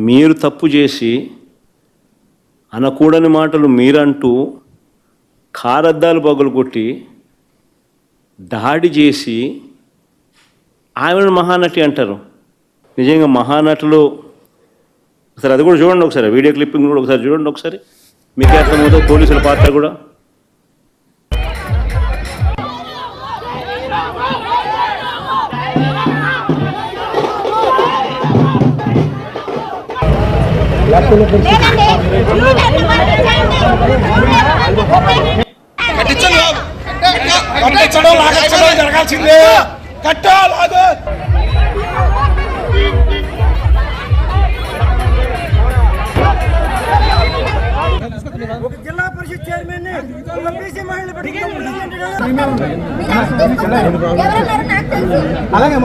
మీరు తప్పు చేసి అనకూడని మాటలు మీరంటూ కారద్దాలు పగలగొట్టి దాడి చేసి ఆమెను మహానటి అంటారు. నిజంగా మహానటులు ఒకసారి అది కూడా చూడండి, ఒకసారి వీడియో క్లిప్పింగ్ కూడా ఒకసారి చూడండి, ఒకసారి మీకే అర్థమవుతుంది పోలీసుల పాత్ర కూడా. జరగాల్సిందే కట్టాలాగా జిల్లా పరిషత్ చైర్మన్ అలాగే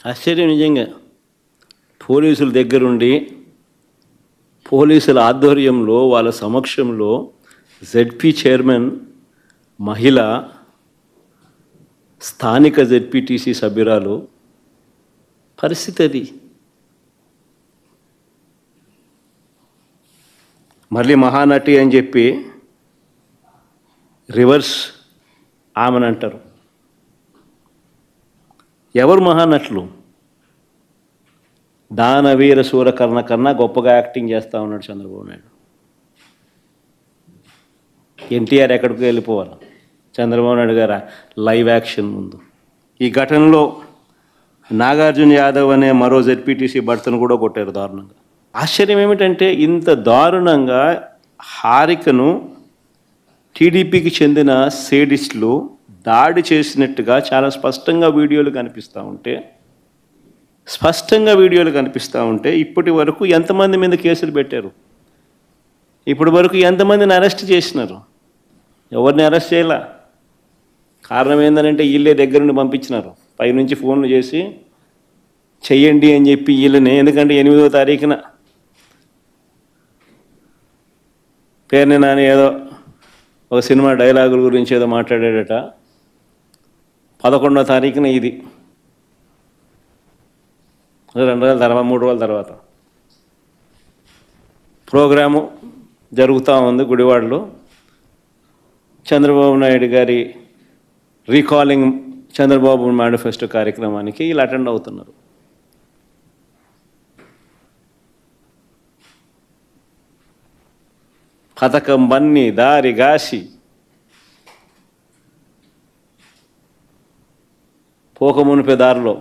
ఆశ్చర్యం నిజంగా. పోలీసుల దగ్గరుండి పోలీసుల ఆధ్వర్యంలో వాళ్ళ సమక్షంలో జెడ్పీ చైర్మన్ మహిళ స్థానిక జెడ్పీటీసీ సభ్యురాలు పరిస్థితి అది. మళ్ళీ మహానటి అని చెప్పి రివర్స్ ఆమెనంటారు. ఎవరు మహానటులు? దానవీర సూరకర్ణ కన్నా గొప్పగా యాక్టింగ్ చేస్తూ ఉన్నాడు చంద్రబాబు నాయుడు. ఎన్టీఆర్ ఎక్కడికి వెళ్ళిపోవాలి, చంద్రబాబు నాయుడు గారు లైవ్ యాక్షన్ ముందు. ఈ ఘటనలో నాగార్జున యాదవ్ అనే మరో జెడ్పీటీసీ భర్తను కూడా కొట్టారు దారుణంగా. ఆశ్చర్యం ఏమిటంటే ఇంత దారుణంగా హారికను టీడీపీకి చెందిన సేడిస్టులు దాడి చేసినట్టుగా చాలా స్పష్టంగా వీడియోలు కనిపిస్తూ ఉంటే ఇప్పటి వరకు ఎంతమంది మీద కేసులు పెట్టారు? ఇప్పటి వరకు ఎంతమందిని అరెస్ట్ చేసినారు? ఎవరిని అరెస్ట్ చేయాల? కారణం ఏంటంటే వీళ్ళే దగ్గర నుండి పంపించినారు, పైనుంచి ఫోన్లు చేసి చెయ్యండి అని చెప్పి వీళ్ళని. ఎందుకంటే 8వ తారీఖున పేరుని నాని ఏదో ఒక సినిమా డైలాగుల గురించి ఏదో మాట్లాడాడట. 11వ తారీఖున ఇది 3 రోజుల తర్వాత ప్రోగ్రాము జరుగుతూ ఉంది గుడివాడలో. చంద్రబాబు నాయుడు గారి రీకాలింగ్ చంద్రబాబు మేనిఫెస్టో కార్యక్రమానికి వీళ్ళు అటెండ్ అవుతున్నారు. పథకం బన్ని దారి గాసి పోకమునిపే దారిలో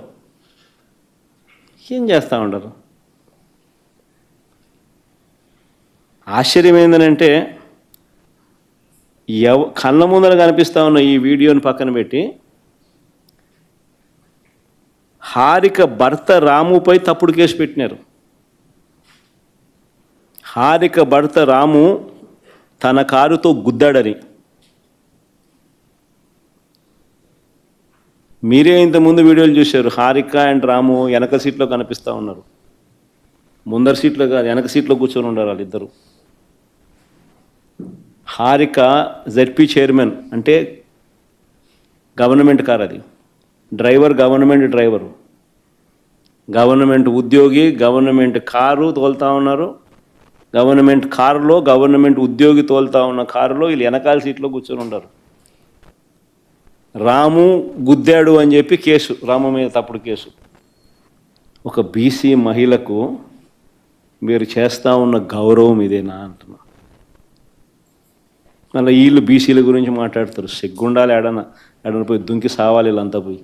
ఏం చేస్తూ ఉండరు? ఆశ్చర్యం ఏంటంటే కళ్ళ ముందర కనిపిస్తూ ఉన్న ఈ వీడియోని పక్కన పెట్టి హారిక భర్త రాముపై తప్పుడు కేసు పెట్టినారు. హారిక భర్త రాము తన కారుతో గుద్దాడని. మీరే ఇంతకుముందు వీడియోలు చూశారు. హారిక అండ్ రాము వెనక సీట్లో కనిపిస్తూ ఉన్నారు, ముందర సీట్లో కాదు వెనక సీట్లో కూర్చొని ఉన్నారు వాళ్ళిద్దరూ. హారిక జెడ్పీ చైర్మన్ అంటే గవర్నమెంట్ కార్, అది డ్రైవర్ గవర్నమెంట్ డ్రైవరు, గవర్నమెంట్ ఉద్యోగి, గవర్నమెంట్ కారు తోలుతూ ఉన్నారు, గవర్నమెంట్ కారులో గవర్నమెంట్ ఉద్యోగి తోలుతా ఉన్న కారులో వీళ్ళు వెనకాల సీట్లో కూర్చొని ఉండరు. రాము గుద్దాడు అని చెప్పి కేసు, రాము మీద తప్పుడు కేసు. ఒక బీసీ మహిళకు మీరు చేస్తూ ఉన్న గౌరవం ఇదేనా అంటున్నా. మళ్ళీ వీళ్ళు బీసీల గురించి మాట్లాడతారు. సిగ్గుండాలి, ఎడన పోయి దుంకి సావాలి వీళ్ళంతా పోయి.